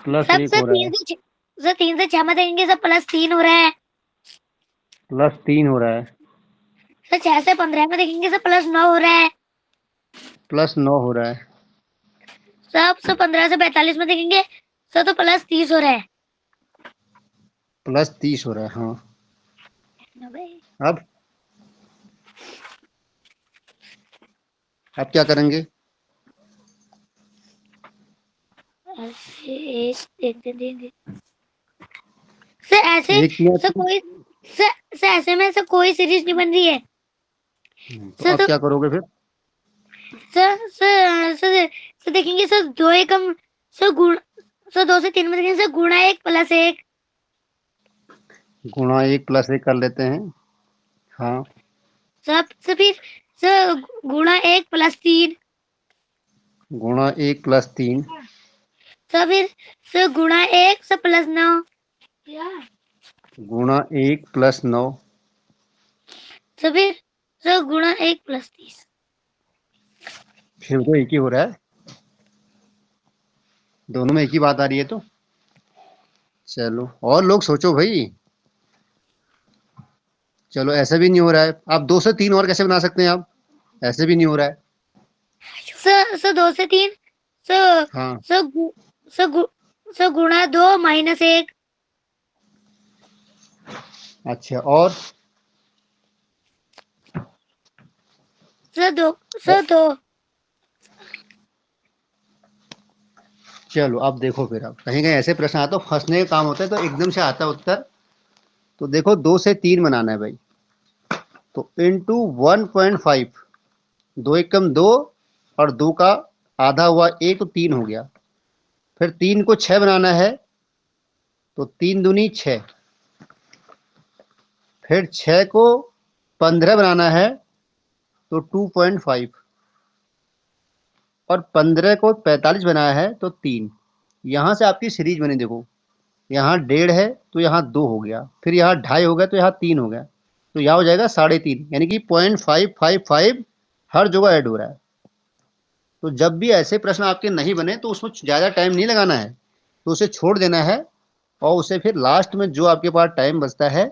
Plus सब 1 sir हो रहा है, 3 से 6 में देखेंगे सर +3 हो रहा है। प्लस 3 हो रहा है, सर 6 से 15 में देखेंगे सर +9 हो रहा है। प्लस 9 हो रहा है, सर 15 से 45 में देखेंगे सर तो +30 हो रहा है। प्लस 30 हो रहा है। हाँ, अब क्या करेंगे? ऐसे देखते देंगे सर, ऐसे एक किया सर तो, कोई सर ऐसे में सर कोई सीरीज नहीं बन रही है तो सर। अब तो क्या करोगे फिर? सर देखेंगे सर 2 एकम सर गुण सर 2 से 3 में देखेंगे सर गुणा 1 + 1 गुणा 1 प्लस 1 कर लेते हैं। हाँ, सर फिर सर गुणा 1 + 3 गुणा 1 प्लस 3, सर फिर सर गुणा 1 सर +9 गुणा 1 प्लस 9, सर फिर सर गुणा 1 + 30 फिर तो एक ही हो रहा है, दोनों में एक ही बात आ रही है। तो चलो, और लोग सोचो भाई। चलो, ऐसा भी नहीं हो रहा है। आप 2 से 3 और कैसे बना सकते हैं आप? ऐसे भी नहीं हो रहा है। सर 2 से 3 सर हाँ, सर गु, सर गु, सर गुणा 2 -1 अच्छा, और सर 2 सर 2 चलो, अब देखो फिर, अब कहीं कहीं ऐसे प्रश्न आते तो फंसने का काम होता है, तो एकदम से आता है उत्तर। तो देखो, 2 से 3 बनाना है भाई, तो इंटू 1.5, 2 एकम 2, और 2 का आधा हुआ 1, तो 3 हो गया। फिर 3 को 6 बनाना है, तो 3 दूनी 6। फिर 6 को 15 बनाना है, तो 2.5। और 15 को 45 बनाया है, तो 3। यहां से आपकी सीरीज बनी, देखो। यहाँ 1.5 है, तो यहाँ 2 हो गया, फिर यहाँ 2.5 हो गया, तो यहाँ 3 हो गया, तो यहाँ हो जाएगा 3.5, यानी कि 0.555 हर जगह ऐड हो रहा है। तो जब भी ऐसे प्रश्न आपके नहीं बने, तो उसमें ज़्यादा टाइम नहीं लगाना है, तो उसे छोड़ देना है, और उसे फिर लास्ट में जो आपके पास टाइम बचता है,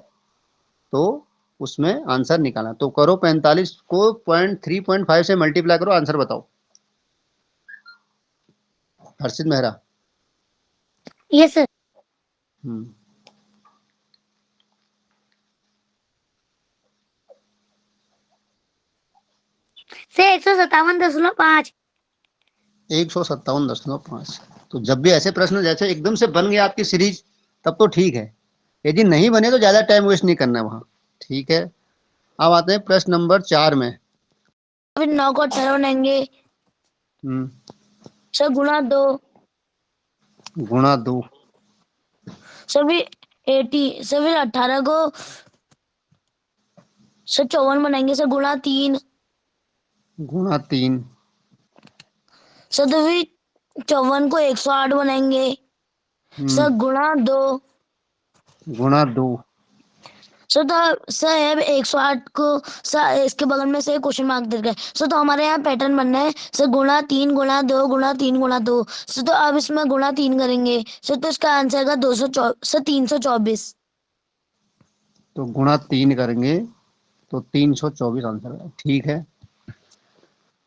तो उसमें आंसर निकालना। तो करो, 45 को 3.5 से मल्टीप्लाई करो, आंसर बताओ। Harshit Mehra. Yes sir. Hmm, sir 157.5 157.5। तो जब भी ऐसे प्रश्न जैसे एकदम से बन गया आपकी सीरीज, तब तो ठीक है। यदि नहीं बने, तो ज्यादा टाइम वेस्ट नहीं करना वहां। ठीक है, अब आते हैं प्रश्न नंबर 4 में। फिर 9 को 18 बनाएंगे हम्म, सर गुणा 2 गुणा 2, सर फिर 80 सर फिर 18 को सर 54 बनाएंगे सर गुणा 3 गुणा 3, सर तो फिर 54 को 108 बनाएंगे सर गुणा 2 गुणा 2, सर तो सर है 108 को सर इसके बगल में से क्वेश्चन मार्क दे गए सर। तो हमारे यहाँ पैटर्न बनना है सर गुणा 3 गुणा 2 गुणा 3 गुणा 2 सर। तो अब इसमें गुणा 3 करेंगे सर तो इसका आंसर आएगा 224 सर 324 तो गुणा 3 करेंगे, तो 324 आंसर है। ठीक है,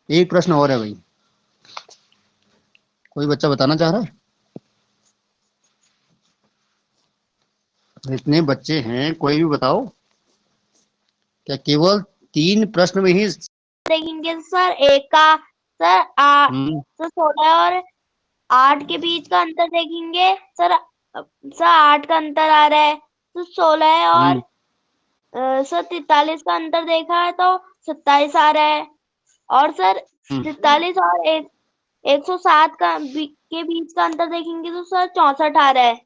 एक प्रश्न और है भाई, कोई बच्चा बताना चाह रहा है? इतने बच्चे हैं, कोई भी बताओ। क्या केवल 3 प्रश्न में ही? देखेंगे सर एक का सर हम्म, सर 16 और 8 के बीच का अंतर देखेंगे सर। सर 8 का अंतर आ रहा है तो 16 है और हम्म, सर 43 का अंतर देखा है तो 27 आ रहा है। और सर हम्म, 43 और 107 के बीच का अंतर देखेंगे तो सर 64 आ रहा है।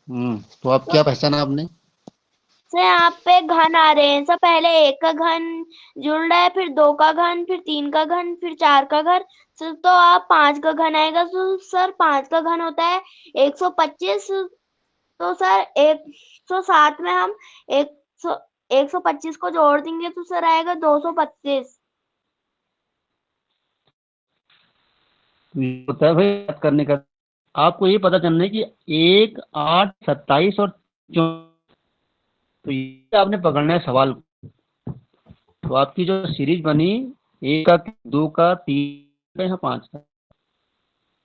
तो अब तो क्या पहचाना आपने? सर यहाँ पे घन आ रहे हैं सर। पहले 1 का घन जुड़ रहा है फिर 2 का घन फिर 3 का घन फिर 4 का घन सर। तो आप 5 का घन आएगा तो सर 5 का घन होता है 125। तो सर 107 में हम 125 को जोड़ देंगे तो सर आएगा 225। ये होता है भाई बात करने का। आपको ये पता चलना है कि 1, 8, 27 और 24, तो ये आपने पकड़ना है सवाल। तो आपकी जो सीरीज बनी 1 का, 2 का, 3 का, यहाँ 5 का,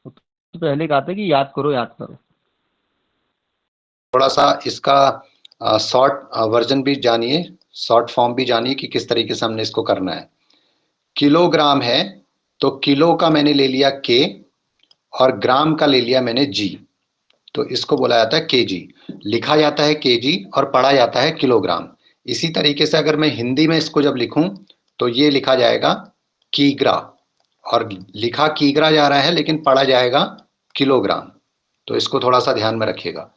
तो पहले कहा था कि याद करो याद करो। थोड़ा सा इसका शॉर्ट वर्जन भी जानिए, शॉर्ट फॉर्म भी जानिए कि किस तरीके से हमने इसको करना है। किलोग्राम है तो किलो का मैंने ले लिया के और ग्राम का ले लिया मैंने जी, तो इसको बोला जाता है केजी। लिखा जाता है केजी और पढ़ा जाता है किलोग्राम। इसी तरीके से अगर मैं हिंदी में इसको जब लिखूं तो ये लिखा जाएगा कीग्रा, और लिखा कीग्रा जा रहा है लेकिन पढ़ा जाएगा किलोग्राम। तो इसको थोड़ा सा ध्यान में रखिएगा।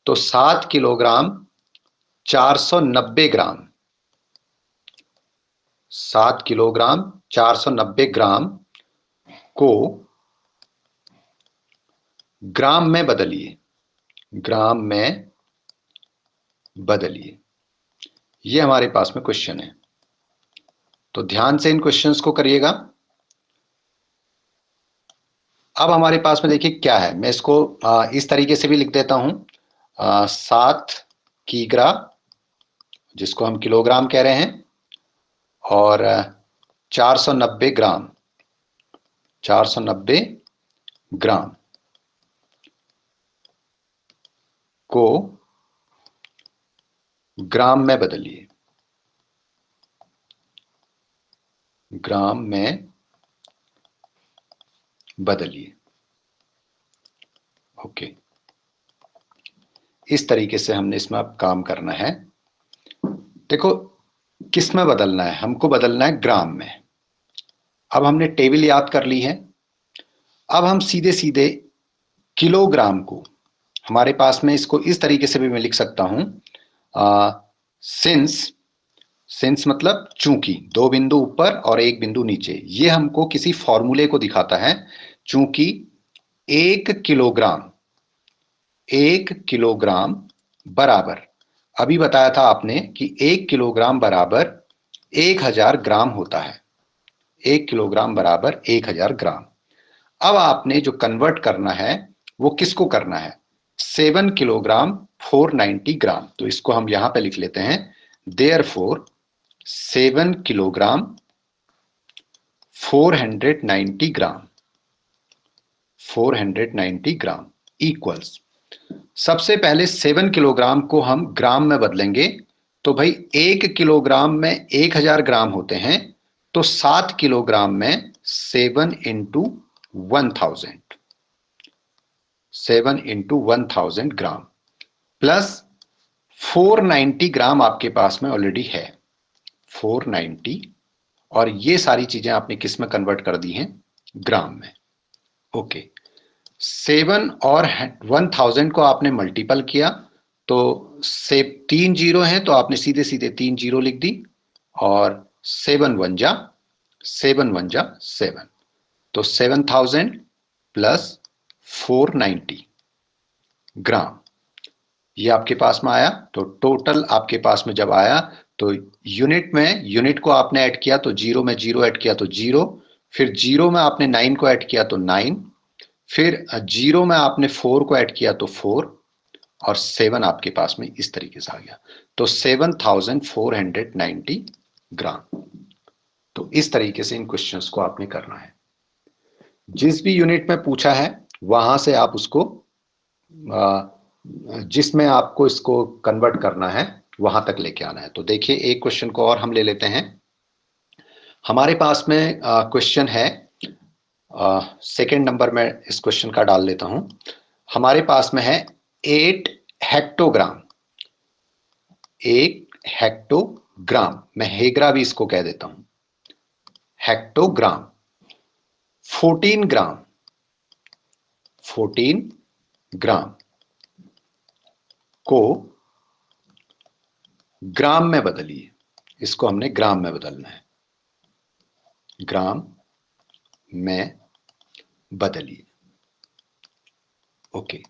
तो 7 किलोग्राम 490 ग्राम, 7 किलोग्राम 490 ग्राम को ग्राम में बदलिए, ग्राम में बदलिए। ये हमारे पास में क्वेश्चन है, तो ध्यान से इन क्वेश्चंस को करिएगा। अब हमारे पास में देखिए क्या है, मैं इसको इस तरीके से भी लिख देता हूं। 7 कीग्रा, जिसको हम किलोग्राम कह रहे हैं, और 490 ग्राम, 490 ग्राम को ग्राम में बदलिए, ग्राम में बदलिए। ओके, इस तरीके से हमने इसमें अब काम करना है। देखो किस में बदलना है, हमको बदलना है ग्राम में। अब हमने टेबल याद कर ली है। अब हम सीधे सीधे किलोग्राम को, हमारे पास में इसको इस तरीके से भी मैं लिख सकता हूं, सिंस मतलब चूंकि, 2 बिंदु ऊपर और 1 बिंदु नीचे, ये हमको किसी फॉर्मूले को दिखाता है। चूंकि 1 किलोग्राम बराबर, अभी बताया था आपने कि 1 किलोग्राम बराबर 1000 ग्राम होता है। 1 किलोग्राम बराबर 1000 ग्राम। अब आपने जो कन्वर्ट करना है वो किसको करना है, 7 किलोग्राम 490 ग्राम। तो इसको हम यहां पे लिख लेते हैं, देयरफॉर 7 किलोग्राम 490 ग्राम, 490 ग्राम इक्वल्स, सबसे पहले 7 किलोग्राम को हम ग्राम में बदलेंगे। तो भाई 1 किलोग्राम में 1000 ग्राम होते हैं, तो 7 किलोग्राम में 7 इंटू 1000, 7 इंटू 1000 ग्राम प्लस 490 ग्राम आपके पास में ऑलरेडी है, 490, और ये सारी चीजें आपने किस में कन्वर्ट कर दी हैं, ग्राम में। ओके, 7 और 1000 को आपने मल्टीपल किया तो से 3 जीरो हैं, तो आपने सीधे सीधे 3 जीरो लिख दी, और 7 1 जा 7, तो 7000 प्लस 490 ग्राम ये आपके पास में आया। तो टोटल आपके पास में जब आया तो यूनिट में, यूनिट को आपने ऐड किया तो जीरो में जीरो ऐड किया तो जीरो, फिर जीरो में आपने 9 को ऐड किया तो 9, फिर जीरो में आपने 4 को ऐड किया तो 4, और 7 आपके पास में इस तरीके से आ गया। तो 7490 ग्राम। तो इस तरीके से इन क्वेश्चंस को आपने करना है। जिस भी यूनिट में पूछा है वहां से आप उसको, जिसमें आपको इसको कन्वर्ट करना है वहां तक लेके आना है। तो देखिए एक क्वेश्चन को और हम ले लेते हैं। हमारे पास में क्वेश्चन है, सेकंड नंबर में इस क्वेश्चन का डाल लेता हूं। हमारे पास में है 8 हेक्टोग्राम, 1 हेक्टोग्राम, मैं हेग्रा भी इसको कह देता हूं, हेक्टोग्राम, 14 ग्राम, 14 ग्राम को ग्राम में बदलिए। इसको हमने ग्राम में बदलना है, ग्राम में बदलिए। ओके,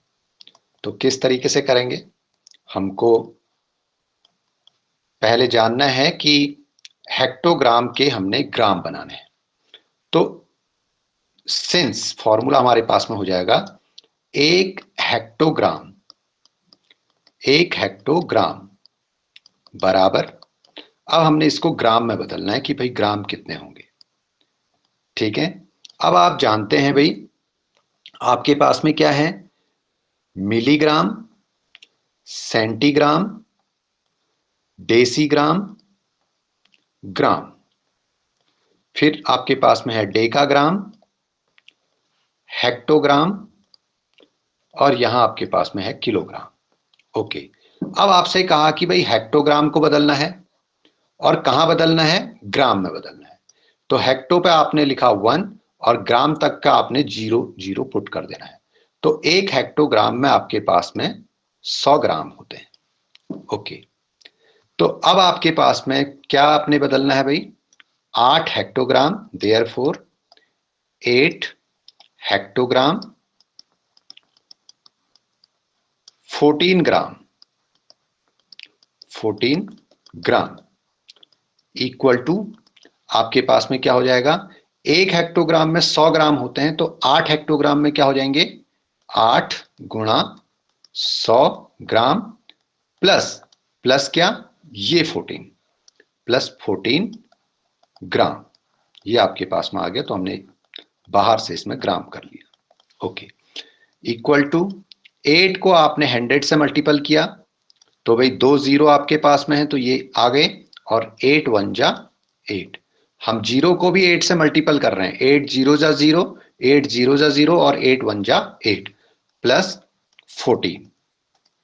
तो किस तरीके से करेंगे, हमको पहले जानना है कि हेक्टोग्राम के हमने ग्राम बनाने हैं। तो सिंस फॉर्मूला हमारे पास में हो जाएगा 1 हेक्टोग्राम, 1 हेक्टोग्राम बराबर, अब हमने इसको ग्राम में बदलना है कि भाई ग्राम कितने होंगे। ठीक है, अब आप जानते हैं भाई आपके पास में क्या है, मिलीग्राम, सेंटीग्राम, डेसीग्राम, ग्राम, फिर आपके पास में है डेकाग्राम, हेक्टोग्राम, और यहां आपके पास में है किलोग्राम। ओके, अब आपसे कहा कि भाई हेक्टोग्राम को बदलना है और कहां बदलना है, ग्राम में बदलना है। तो हेक्टो पे आपने लिखा 1 और ग्राम तक का आपने 0 0 पुट कर देना है। तो 1 हेक्टोग्राम में आपके पास में 100 ग्राम होते हैं। ओके, तो अब आपके पास में क्या आपने बदलना है भाई, 8 hectogram, therefore 8 hectogram 14 gram, 14 gram equal to आपके पास में क्या हो जाएगा, 1 हेक्टोग्राम में 100 ग्राम होते हैं, तो 8 हेक्टोग्राम में क्या हो जाएंगे, 8 गुणा 100 ग्राम प्लस प्लस क्या, ये 14 प्लस 14 ग्राम, ये आपके पास में आ गया। तो हमने बाहर से इसमें ग्राम कर लिया। ओके, इक्वल टू 8 को आपने 100 से मल्टीपल किया, तो भाई 2 जीरो आपके पास में है तो ये आ गए, और 8 1 जा 8, हम जीरो को भी 8 से मल्टीपल कर रहे हैं, 8 जीरो जा 0, 8 जीरो जा 0 और 8 1 जा 8 प्लस 14।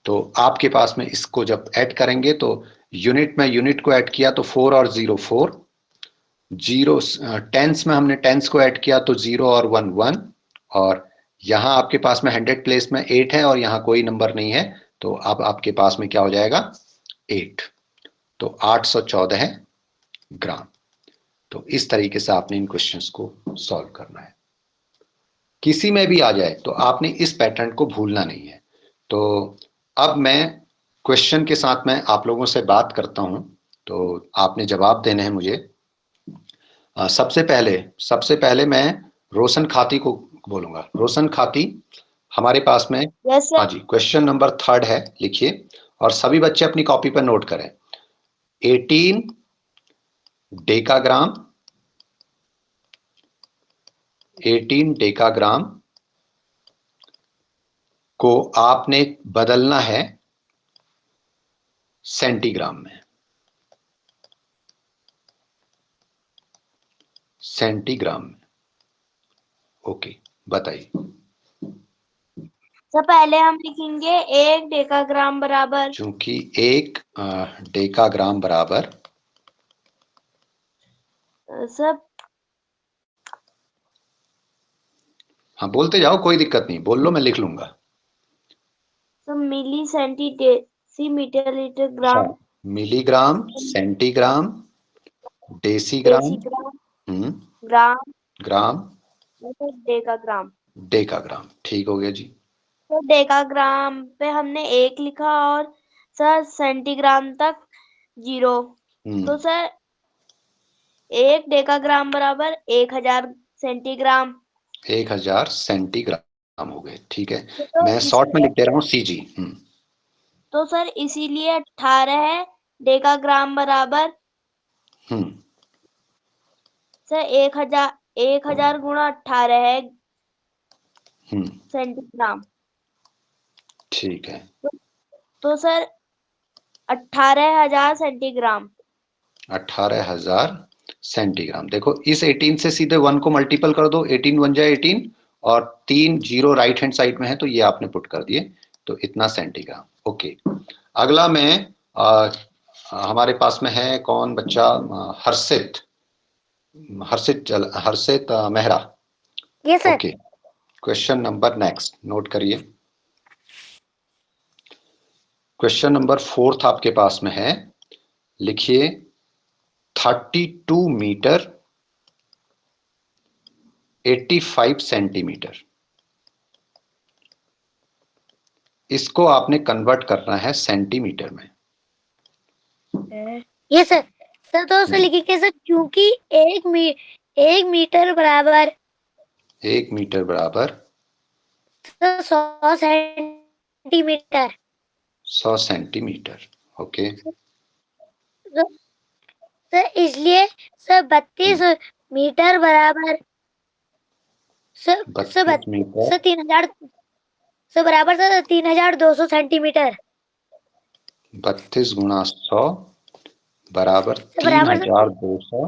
तो आपके पास में इसको जब ऐड करेंगे तो यूनिट में यूनिट को ऐड किया तो 4 और 0 4, जीरो टेंस में हमने टेंस को ऐड किया तो 0 और 1 1, और यहां आपके पास में 100 प्लेस में 8 है और यहां कोई नंबर नहीं है, तो अब आपके पास में क्या हो जाएगा 8, तो 814 है ग्राम। तो इस तरीके से आपने इन क्वेश्चंस को सॉल्व करना है। किसी में भी आ जाए तो आपने इस पैटर्न को भूलना नहीं है। तो अब मैं क्वेश्चन के साथ मैं आप लोगों से बात करता हूं, तो आपने जवाब देने हैं मुझे। सबसे पहले मैं रोशन खाती को बोलूंगा। रोशन खाती, हमारे पास में, यस हाँ सर। जी, क्वेश्चन नंबर 3 है, लिखिए और सभी बच्चे अपनी कॉपी पर नोट करें। 18 डेकाग्राम, 18 डेकाग्राम को आपने बदलना है सेंटीग्राम में, सेंटीग्राम में। ओके, बताइए। सर पहले हम लिखेंगे 1 डेकाग्राम बराबर, चूंकि 1 डेकाग्राम बराबर, सर हाँ बोलते जाओ, कोई दिक्कत नहीं, बोल लो, मैं लिख लूंगा। मिली सेंटी डेसीमीटर लीटर ग्राम, हाँ, मिलीग्राम, सेंटीग्राम, डेसीग्राम, डेसीग्राम, ग्राम, ग्राम, सर डेकाग्राम। डेकाग्राम, ठीक हो गया जी। तो डेकाग्राम पे हमने 1 लिखा और सर सेंटीग्राम तक 0। तो सर 1 डेकाग्राम बराबर 1000 सेंटीग्राम। 1000 सेंटीग्राम हो गए, ठीक है। तो मैं शॉर्ट में लिख दे रहा हूँ सीजी। तो सर इसीलिए 18 है डेकाग्राम बराबर, हम्म सर 1000 गुणा 18 है हम्म सेंटीग्राम। ठीक है, तो सर 18,000 सेंटीग्राम। 18,000 सेंटीग्राम। देखो इस 18 से सीधे 1 को मल्टीपल कर दो, 18 1 जाए 18, और 3 जीरो राइट हैंड साइड में है तो ये आपने पुट कर दिए, तो इतना सेंटीग्राम। ओके, अगला मैं हमारे पास में है कौन बच्चा, Harshit, Harshit Mehra. Yes sir. Okay, question number next note करिए। क्वेश्चन नंबर 4 आपके पास में है, लिखिए 32 मीटर 85 सेंटीमीटर, इसको आपने कन्वर्ट करना है सेंटीमीटर में। ये सर सर तो उसे लिखिए सर, क्योंकि 1 मीटर बराबर 1 मीटर बराबर sir 100 centimetre. 100 centimetre. Okay, sir इसलिए सर 32 मीटर बराबर सर 32 मीटर सर 3000 सर बराबर सर 3200 सेंटीमीटर। 32 गुणा 100 बराबर बराबर 3200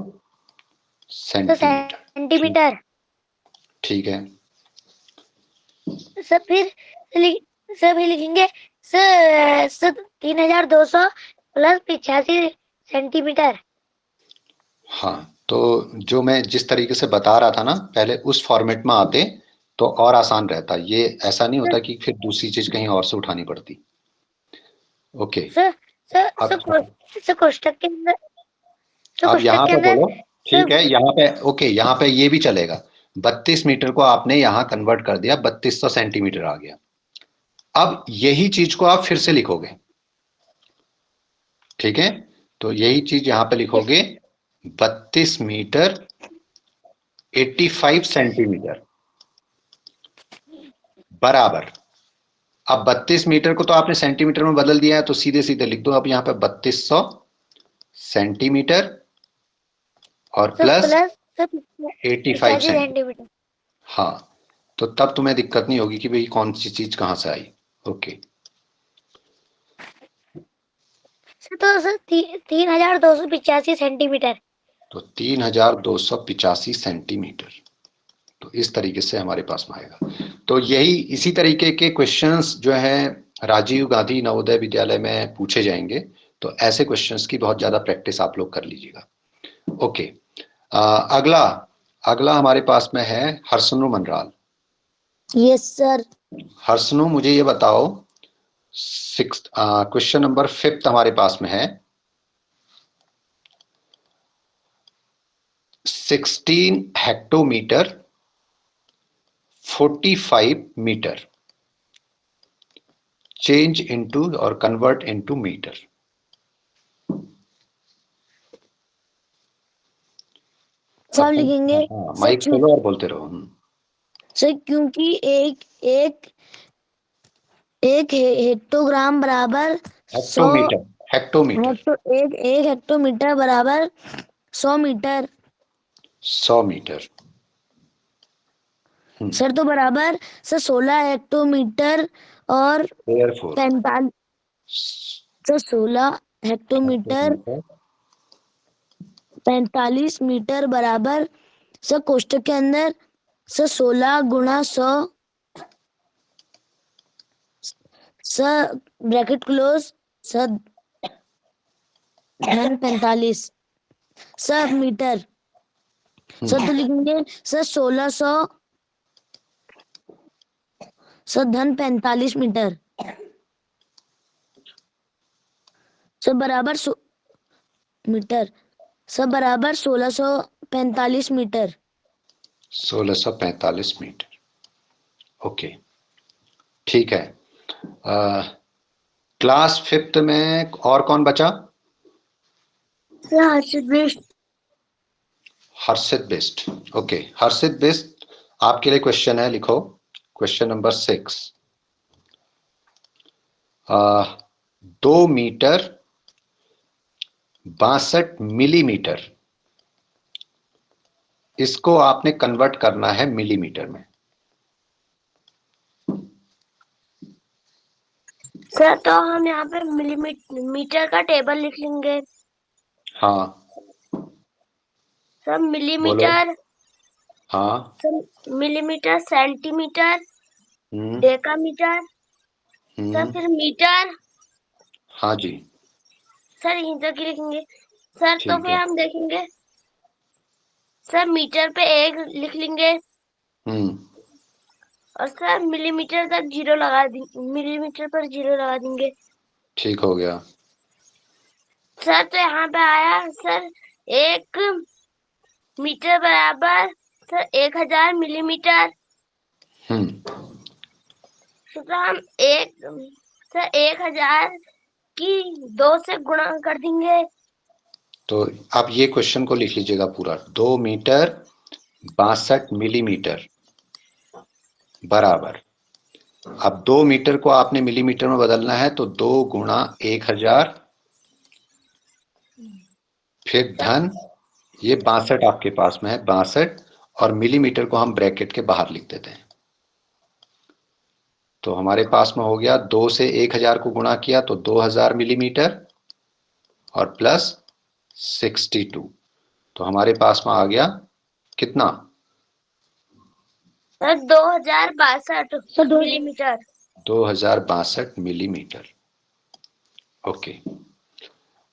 सेंटीमीटर। सेंटीमीटर। ठीक है, सर फिर सर फिर लिखेंगे सर 3200 प्लस 85 सेंटीमीटर। हाँ, तो जो मैं जिस तरीके से बता रहा था ना पहले, उस फॉर्मेट में आते तो और आसान रहता। ये ऐसा नहीं होता कि फिर दूसरी चीज कहीं और से उठानी पड़ती। ओके, सर सर अब सर कोष्ठक के अंदर सर अब कोष्ठक यहाँ के पे अंदर बोलो। ठीक है, यहाँ पे ओके, यहाँ पे ये भी चलेगा। 32 मीटर को आपने यहाँ कन्वर्ट कर दिया, 3200 सेंटीमीटर आ गया। अब यही चीज को आप फिर से लिखोगे। ठीक है, तो यही चीज यहाँ पे लिखोगे, 32 मीटर 85 सेंटीमीटर बराबर। अब 32 मीटर को तो आपने सेंटीमीटर में बदल दिया है, तो सीधे सीधे लिख दो अब यहाँ पे 3200 सेंटीमीटर और प्लस 85 सेंटीमीटर। सेंटीमीटर। हाँ, तो तब तुम्हें दिक्कत नहीं होगी कि भाई कौन सी चीज कहां से आई। ओके, सर तो सर 3285 सेंटीमीटर। तो 3285 सेंटीमीटर। तो इस तरीके से हमारे पास में आएगा। तो यही इसी तरीके के क्वेश्चंस जो है राजीव गांधी नवोदय विद्यालय में पूछे जाएंगे। तो ऐसे क्वेश्चंस की बहुत ज्यादा प्रैक्टिस आप लोग कर लीजिएगा। ओके, अगला अगला हमारे पास में है हर्षनु मनराल। Yes sir. हर्षनु, मुझे ये बताओ, क्वेश्चन नंबर 5 हमारे पास में है। 16 हेक्टोमीटर 45 मीटर चेंज इनटू और कन्वर्ट इनटू मीटर। सब लिखेंगे माइक खोलो और बोलते रहो। सर क्योंकि एक एक एक हेक्टोग्राम बराबर 100 हेक्टोमीटर एक हेक्टोमीटर बराबर 100 मीटर। 100 मीटर। सर तो बराबर सर 16 हेक्टोमीटर और 45 सर 16 हेक्टोमीटर 45 मीटर बराबर सर कोष्टक के अंदर सर 16 गुणा 100 सर ब्रैकेट क्लोज सर धन 45 सर मीटर। सर तो लिखेंगे सर 1600 सर धन 45 मीटर सर बराबर मीटर सर बराबर 1645 मीटर। 1645 मीटर। ओके, ठीक है। क्लास 5 में और कौन बचा? हर्षित बिष्ट। ओके, हर्षित बिष्ट, आपके लिए क्वेश्चन है, लिखो क्वेश्चन नंबर 6। 2 मीटर 62 मिलीमीटर, इसको आपने कन्वर्ट करना है मिलीमीटर में। सर तो हम यहाँ पे मिलीमीटर का टेबल लिख लेंगे। हाँ, सर मिलीमीटर, हाँ, sir millimetre, centimetre, decametre, sir फिर मीटर। हाँ जी, सर यहीं तक ही लिखेंगे। सर तो ठीक फिर है। हम देखेंगे सर मीटर पे 1 लिख लेंगे और सर मिलीमीटर तक 0 लगा देंगे, मिलीमीटर पर 0 लगा देंगे। ठीक हो गया। सर तो यहाँ पे आया सर 1 मीटर बराबर सर 1000 मिलीमीटर। सर हम 1000 की 2 से गुणा कर देंगे। तो आप ये क्वेश्चन को लिख लीजिएगा पूरा। 2 मीटर 62 मिलीमीटर बराबर अब 2 मीटर को आपने मिलीमीटर में बदलना है, तो 2 गुणा 1000, फिर धन, ये 62 आपके पास में है, 62, और मिलीमीटर को हम ब्रैकेट के बाहर लिख देते हैं। तो हमारे पास में हो गया 2 से 1000 को गुणा किया तो 2000 मिलीमीटर और प्लस 62, तो हमारे पास में आ गया कितना? Sir 2062 millimetre. 2062 millimetre. Okay.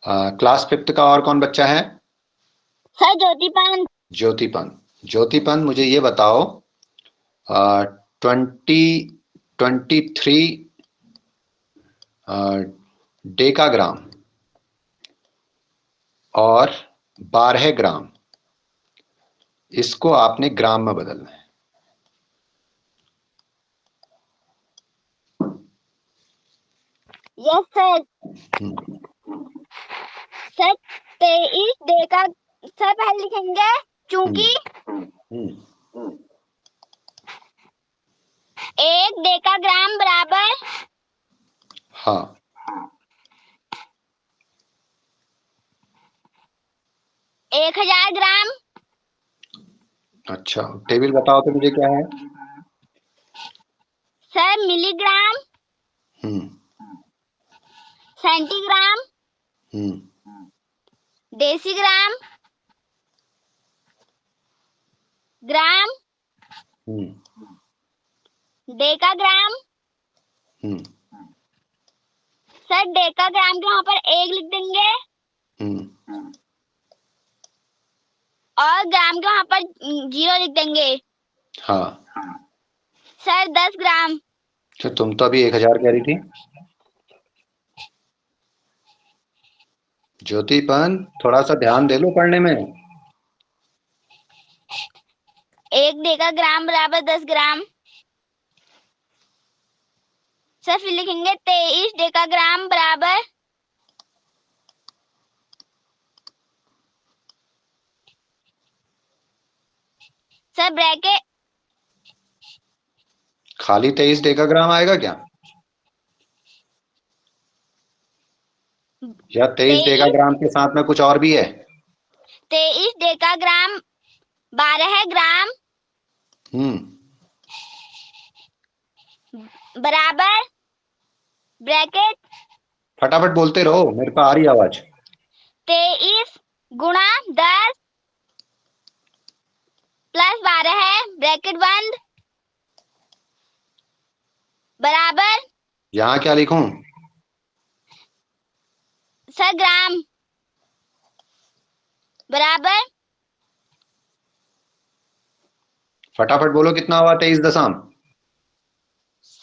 Class 5th का और कौन बच्चा है? सर ज्योतिपान। ज्योतिपन, मुझे ये बताओ, 23 डेकाग्राम और 12 ग्राम, इसको आपने ग्राम में बदलना है। Yes sir. Sir 23 Deka, sir पहले लिखेंगे चूंकि 1 डेकाग्राम बराबर, हाँ, 1000 ग्राम। अच्छा, टेबल बताओ तो मुझे क्या है? सर मिलीग्राम, सेंटीग्राम, डेसीग्राम, ग्राम, डेकाग्राम। सर डेकाग्राम के वहां पर 1 लिख देंगे और ग्राम के वहां पर 0 लिख देंगे। हाँ, सर 10 ग्राम। तो तुम तो अभी 1000 कह रही थी। ज्योतिपन, थोड़ा सा ध्यान दे लो पढ़ने में। 1 डेकाग्राम बराबर 10 ग्राम। सर फिर लिखेंगे 23 डेकाग्राम बराबर, सर ब्रैकेट, खाली 23 डेकाग्राम आएगा क्या, या 23 डेकाग्राम के साथ में कुछ और भी है? 23 डेकाग्राम 12 ग्राम बराबर ब्रैकेट, फटाफट बोलते रहो, मेरे को आ रही आवाज। 23 गुणा 10 प्लस 12 है, ब्रैकेट बंद, बराबर, यहाँ क्या लिखूं? सर ग्राम, बराबर, फटाफट बोलो, कितना हुआ 23 दशम?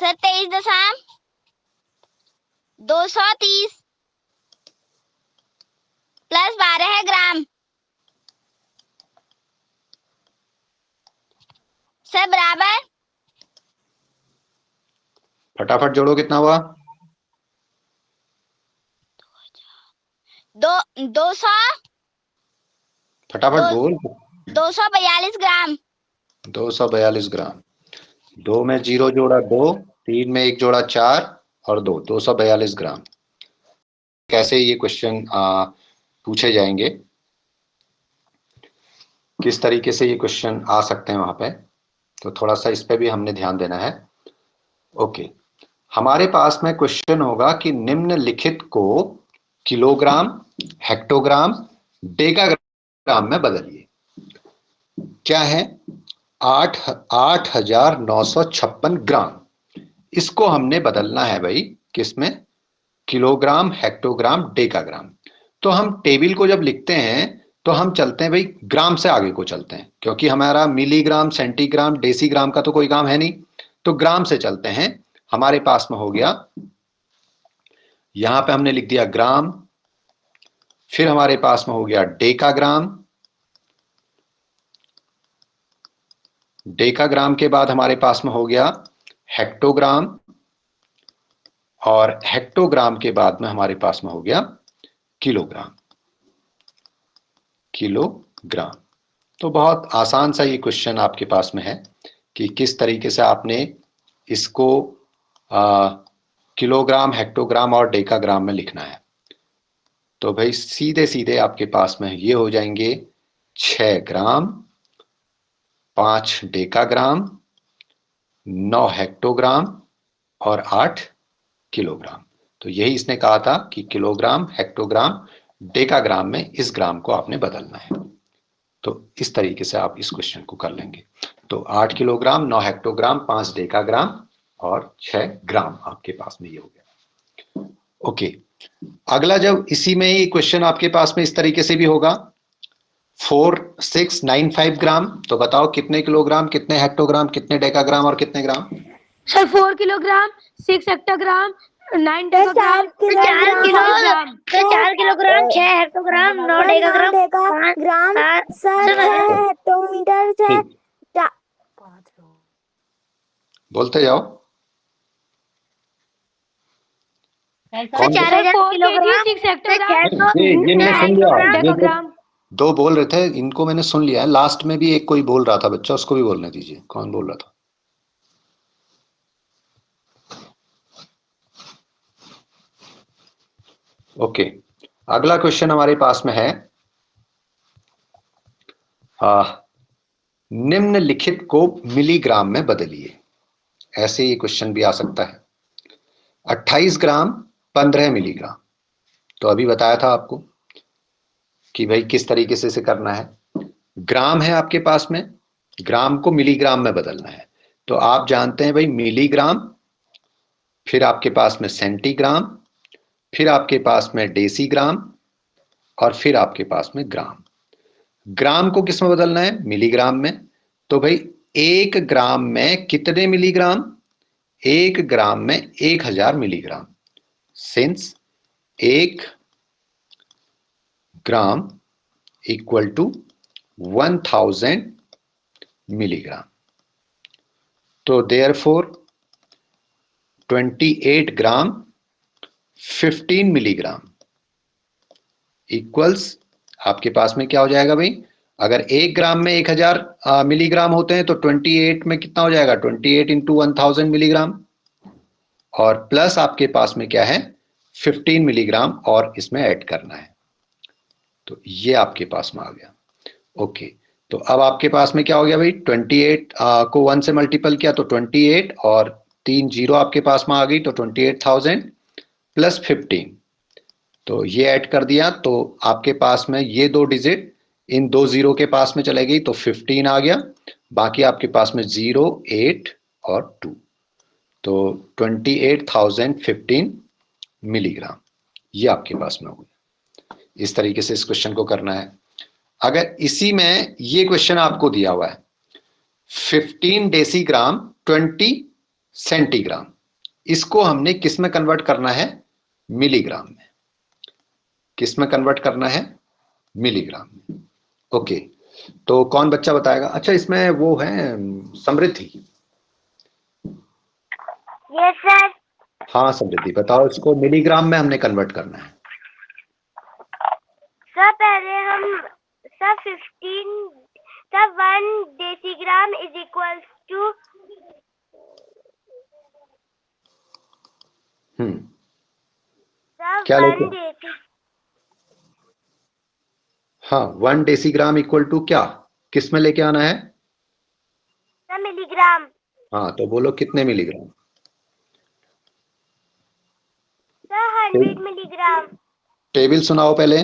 सर 23.230 प्लस 12 ग्राम, सर बराबर, फटाफट जोड़ो, कितना हुआ? 200, फटाफट बोल। 242 ग्राम। 242 ग्राम। 2 में 0 जोड़ा 2, 3 में 1 जोड़ा 4 और 2, 242 ग्राम। कैसे ये क्वेश्चन पूछे जाएंगे, किस तरीके से ये क्वेश्चन आ सकते हैं वहां पे, तो थोड़ा सा इस पे भी हमने ध्यान देना है। ओके, हमारे पास में क्वेश्चन होगा कि निम्नलिखित को किलोग्राम, हेक्टोग्राम, डेकाग्राम में बदलिए। क्या है? 8,956 ग्राम, इसको हमने बदलना है भाई किसमें? Kilogram, hectogram, decagram. तो हम टेबल को जब लिखते हैं तो हम चलते हैं भाई ग्राम से आगे को चलते हैं, क्योंकि हमारा मिलीग्राम, सेंटीग्राम, डेसीग्राम का तो कोई काम है नहीं, तो ग्राम से चलते हैं। हमारे पास में हो गया, यहां पे हमने लिख दिया ग्राम, फिर हमारे पास में हो गया डेकाग्राम, डेकाग्राम के बाद हमारे पास में हो गया हेक्टोग्राम, और हेक्टोग्राम के बाद में हमारे पास में हो गया किलोग्राम। किलोग्राम। तो बहुत आसान सा ये क्वेश्चन आपके पास में है कि किस तरीके से आपने इसको किलोग्राम, हेक्टोग्राम और डेकाग्राम में लिखना है। तो भाई सीधे सीधे आपके पास में ये हो जाएंगे 6 ग्राम, 5 डेकाग्राम, 9 हेक्टोग्राम और 8 किलोग्राम। तो यही इसने कहा था कि किलोग्राम, हेक्टोग्राम, डेकाग्राम में इस ग्राम को आपने बदलना है। तो इस तरीके से आप इस क्वेश्चन को कर लेंगे। तो 8 किलोग्राम, 9 हेक्टोग्राम, 5 डेकाग्राम और 6 ग्राम आपके पास में ये हो गया। ओके, अगला जब इसी में ही क्वेश्चन आपके पास में इस तरीके से भी होगा 4695 ग्राम, तो बताओ कितने किलोग्राम, कितने हेक्टोग्राम, कितने डेकाग्राम और कितने gram? Sir 4 kilogram, 6 hectogram, 9 decagram, 4 kilogram, 4 kilogram, 6 hectogram, 9 decagram, gram, 5 sir 6 hectometre, 6 बोलते जाओ। कौन? 4000 4 किलोग्राम, 6 हेक्टोग्राम, ये मैंने सुन लिया, ये डेकाग्राम। दो बोल रहे थे, इनको मैंने सुन लिया है। लास्ट में भी एक कोई बोल रहा था बच्चा, उसको भी बोलने दीजिए। कौन बोल रहा था? ओके, अगला क्वेश्चन हमारे पास में है निम्नलिखित को मिलीग्राम में बदलिए। ऐसे ये क्वेश्चन भी आ सकता है। 28 ग्राम 15 मिलीग्राम। तो अभी बताया था आपको कि भाई किस तरीके से इसे करना है। ग्राम है आपके पास में, ग्राम को मिलीग्राम में बदलना है। तो आप जानते हैं भाई मिलीग्राम, फिर आपके पास में सेंटीग्राम, फिर आपके पास में डेसीग्राम और फिर आपके पास में ग्राम। ग्राम को किस में बदलना है? मिलीग्राम में। तो भाई 1 ग्राम में कितने मिलीग्राम? 1 ग्राम में 1000 milligram. Since 1 gram equal to 1000 milligram. तो देयरफॉर 28 ग्राम 15 मिलीग्राम इक्वल्स आपके पास में क्या हो जाएगा भाई? अगर 1 ग्राम में 1000 मिलीग्राम होते हैं तो 28 में कितना हो जाएगा? 28 इंटू 1000 मिलीग्राम और प्लस आपके पास में क्या है? 15 मिलीग्राम और इसमें ऐड करना है। तो ये आपके पास में आ गया। ओके, तो अब आपके पास में क्या हो गया भाई? 28 को 1 से मल्टीपल किया तो 28 और 3 जीरो आपके पास में आ गई, तो 28,000 प्लस 15। तो ये ऐड कर दिया तो आपके पास में ये 2 डिजिट इन 2 जीरो के पास में चले गई तो 15 आ गया। बाकी आपके पास में 0, 8 और 2, तो 28,015 मिलीग्राम ये आपके पास में हो गया। इस तरीके से इस क्वेश्चन को करना है। अगर इसी में ये क्वेश्चन आपको दिया हुआ है 15 डेसीग्राम 20 सेंटीग्राम, इसको हमने किस में कन्वर्ट करना है? मिलीग्राम में। किस में कन्वर्ट करना है? मिलीग्राम में। ओके, तो कौन बच्चा बताएगा? अच्छा, इसमें वो है समृद्धि। Yes sir. हाँ समृद्धि, बताओ इसको मिलीग्राम में हमने कन्वर्ट करना है। सर पहले हम sir 1 decigram is equals to क्या 1 लेते हैं? डेसी हाँ, 1 डेसीग्राम इक्वल टू क्या? किस में लेके आना है? Sir milligram. हाँ, तो बोलो कितने मिलीग्राम? Sir 100 milligram. टेबल सुनाओ पहले।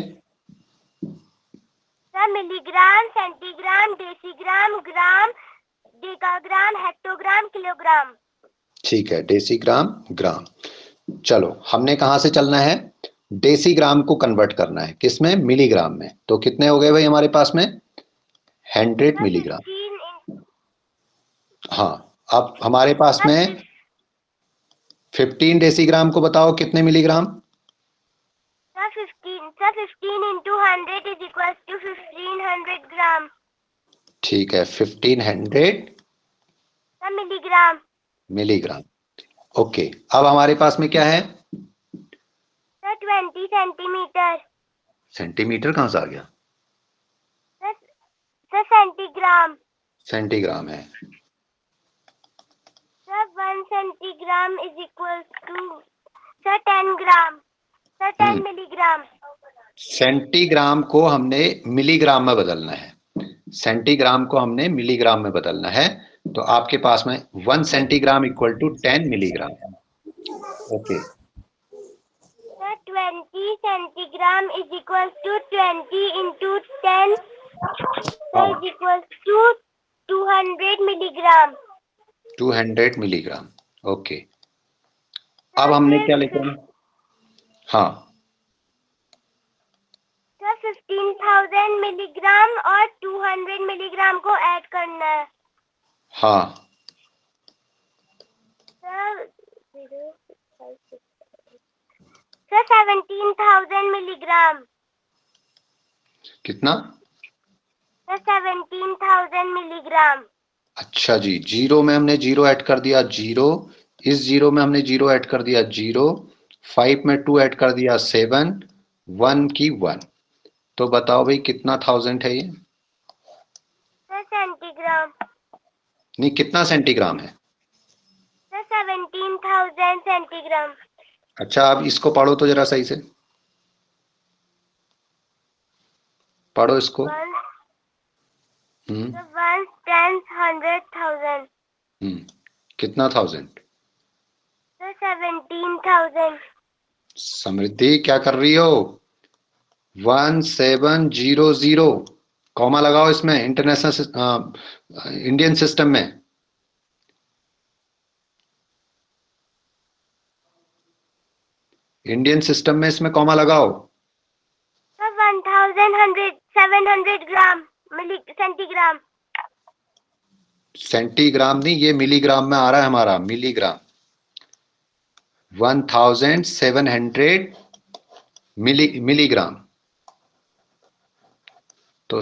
सर मिलीग्राम, सेंटीग्राम, डेसीग्राम, ग्राम, डेकाग्राम, हेक्टोग्राम, किलोग्राम। ठीक है, डेसीग्राम, ग्राम। चलो, हमने कहां से चलना है? डेसीग्राम को कन्वर्ट करना है किसमें? मिलीग्राम में। तो कितने हो गए भाई हमारे पास में? 100 मिलीग्राम। हाँ, अब हमारे पास में 15 डेसीग्राम को बताओ कितने milligram? Sir 15 into 100 is equal to 1500 gram. ठीक है, 1500 सर मिलीग्राम। मिलीग्राम। ओके, अब हमारे पास में क्या है? Sir 20 centimetre. सेंटीमीटर कहां से आ गया? Sir centigram. सेंटीग्राम है। Sir, 1 centigram is equal to, sir, 10 gram. Sir, 10 milligram. Centigram को हमने मिलीग्राम में बदलना है, सेंटीग्राम को हमने मिलीग्राम में बदलना है। तो आपके पास में 1 centigram equal to 10 milligram. Okay, Sir, 20 centigram is equal to 20 into 10. Sir, is equal to 200 milligram. 200 milligram. Okay, अब हमने क्या लिखा है? हाँ, सर, 15,000 मिलीग्राम और 200 मिलीग्राम को ऐड करना है। हाँ, सर, 17,000 मिलीग्राम। कितना? Sir, 17,000 milligram. अच्छा जी, जीरो में हमने जीरो ऐड कर दिया, जीरो, इस जीरो में हमने जीरो ऐड कर दिया, जीरो, 5 में 2 ऐड कर दिया, 7, 1 की 1। तो बताओ भाई कितना 1000 है ये? Sir, centigram. नहीं, कितना सेंटीग्राम है? Sir, 17,000 centigram. अच्छा, अब इसको पढ़ो तो जरा सही से पढ़ो इसको। 1, 10, 100,000। कितना 1000? सर, 17,000। समृद्धि क्या कर रही हो? 1700, कॉमा लगाओ इसमें, इंटरनेशनल इंडियन सिस्टम में। इंडियन सिस्टम में इसमें कॉमा लगाओ। सर, 1,700 ग्राम सेंटीग्राम। सेंटीग्राम नहीं, ये मिलीग्राम में आ रहा है हमारा, मिलीग्राम। 1700 मिलीग्राम। तो